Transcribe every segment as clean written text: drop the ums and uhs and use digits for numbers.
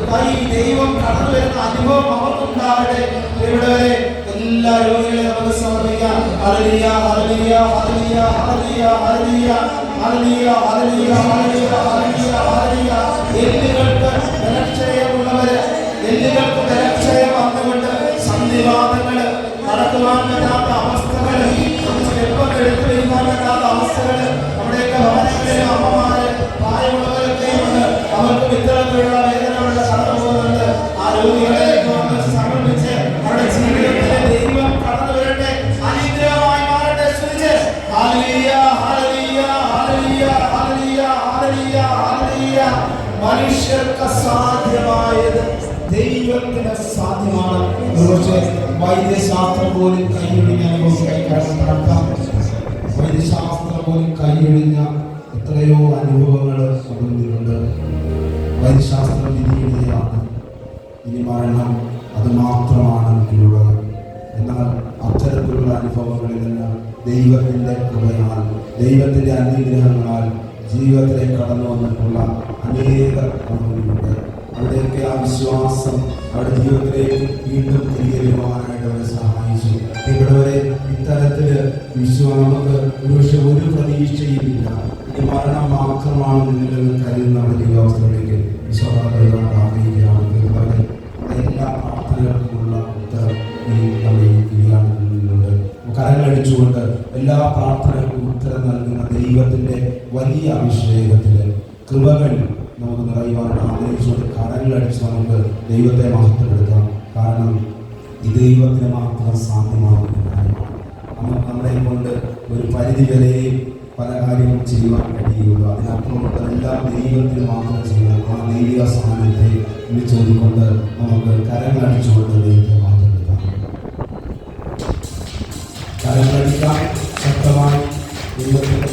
കൈ ദൈവം കടന്നു വരുന്ന അനുഭവം അവർക്കുണ്ടാവട്ടെ. ഇവിടെ എല്ലാ രോഗികളെയും നമുക്ക് സമർപ്പിക്കാം. Hallelujah hallelujah hallelujah hallelujah hallelujah hallelujah hallelujah hallelujah hallelujah. എല്ലുകൾക്ക് ബലക്ഷയമുള്ളവര്, എല്ലുകൾക്ക് ബലക്ഷയം വന്നുകൊണ്ട് സന്ധിവാതങ്ങൾ, നടക്കുവാൻ പറ്റാത്ത അവസ്ഥകൾ, സ്റ്റെപ്പൊക്കെ എടുത്തു വരുവാൻ പറ്റാത്ത അവസ്ഥകൾ നമ്മുടെയൊക്കെ ഭവനങ്ങളിലെ അമ്മമാര് പ്രായമുള്ളവരൊക്കെ ഉണ്ട്. അവർക്ക് ഇത്തരത്തിലുള്ള വേദനകളുടെ കടന്നു പോകുന്നുണ്ട്. ആ രോഗികളെ സമർപ്പിച്ച് അവരുടെ ജീവിതത്തിലെ ദൈവം കടന്നു വരട്ടെ, അനുഗ്രഹമായി മാറട്ടെ. സ്തുതിച്ച് hallelujah hallelujah hallelujah hallelujah hallelujah hallelujah. മനുഷ്യർക്ക് അസാധ്യമായത് ദൈവത്തിന് സാധ്യമാണ്. ഒരുപക്ഷെ വൈദ്യശാസ്ത്രം പോലും കൈയൊഴിഞ്ഞ അനുഭവം, വൈദ്യശാസ്ത്രം പോലും കൈയൊഴിഞ്ഞ എത്രയോ അനുഭവങ്ങൾ മുന്നിലുണ്ട്. വൈദ്യശാസ്ത്രം വിധിയുടെയാണ്, ഇനി മരണം അത് മാത്രമാണ് മുന്നിലുള്ളത്. എന്നാൽ അത്തരത്തിലുള്ള അനുഭവങ്ങളിൽ നിന്ന് ദൈവത്തിൻ്റെ കൃപയാൽ, ദൈവത്തിൻ്റെ അനുഗ്രഹങ്ങളാൽ ജീവിതത്തിലേക്ക് കടന്നു വന്നിട്ടുള്ള അനേക അനുഭവങ്ങളുണ്ട്. അവിടെയൊക്കെ ആ വിശ്വാസം അവരുടെ ജീവിതത്തിലേക്ക് വീണ്ടും തിരികെ വരുവാനായിട്ട് അവരെ സഹായിച്ചു. ഇവിടെ വരെ ഇത്തരത്തിൽ നമുക്ക് ഒരു പ്രതീക്ഷയുമില്ല, ഈ മരണം മാത്രമാണ് മുന്നിൽ കരുതുന്ന അവരുടെ ജീവിതാവസ്ഥയിലേക്ക് വിശ്വാസം ആഗ്രഹിക്കുകയാണ്. എല്ലാ പ്രാർത്ഥനകൾക്കുമുള്ള ഉത്തരം ഈ നമ്മുടെ മുന്നിലുണ്ട്. കരങ്ങളടിച്ചുകൊണ്ട് എല്ലാ പ്രാർത്ഥനകൾക്കും ഉത്തരം നൽകുന്ന ദൈവത്തിൻ്റെ വലിയ അഭിഷേകത്തില് കൃപകൾ നമുക്ക് നിറയുവാനായിട്ട് ആഗ്രഹിച്ചുകൊണ്ട് കരങ്ങളടിച്ച് നമുക്ക് ദൈവത്തെ മഹത്വപ്പെടുത്താം. കാരണം ഈ ദൈവത്തിന് മാത്രം സാധ്യമാകുന്ന കാര്യമാണ്. നമുക്ക് നമ്മളെ കൊണ്ട് ഒരു പരിധി വരെയും പല കാര്യങ്ങളും ചെയ്യുവാൻ കഴിയുള്ളൂ. അതിനപ്പുറമുള്ളതെല്ലാം ദൈവത്തിന് മാത്രം ചെയ്യണം. ആ ദൈവിക സാന്നിധ്യത്തെ വിളിച്ചോദിക്കൊണ്ട് നമുക്ക് കരങ്ങളടിച്ചുകൊണ്ട് ദൈവത്തെ മഹത്വപ്പെടുത്താം. കരങ്ങളടിക്കാം ശക്തമായി ദൈവത്തിൻ്റെ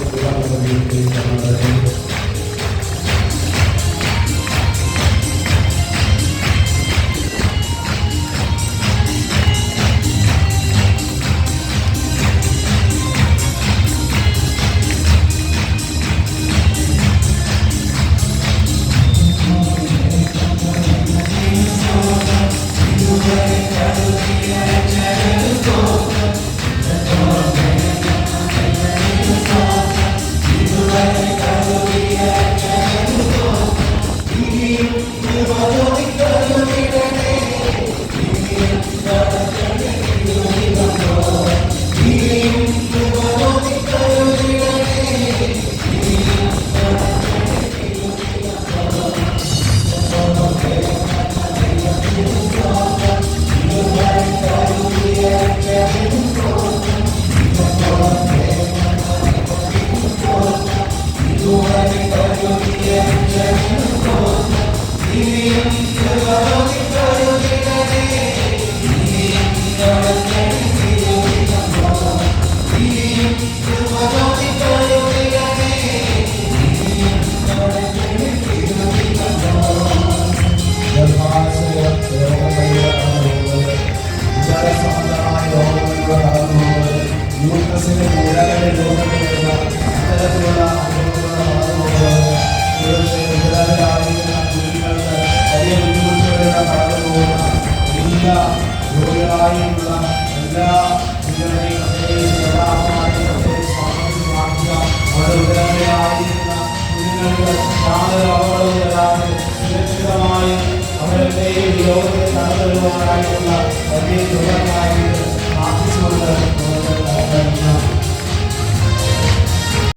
സുരക്ഷിതമായി അവരുടെ ലോകത്തെ കടന്നുവരുവാനായിട്ടുള്ള വലിയ ദുഃഖമായി പ്രാർത്ഥിച്ചുകൊണ്ട്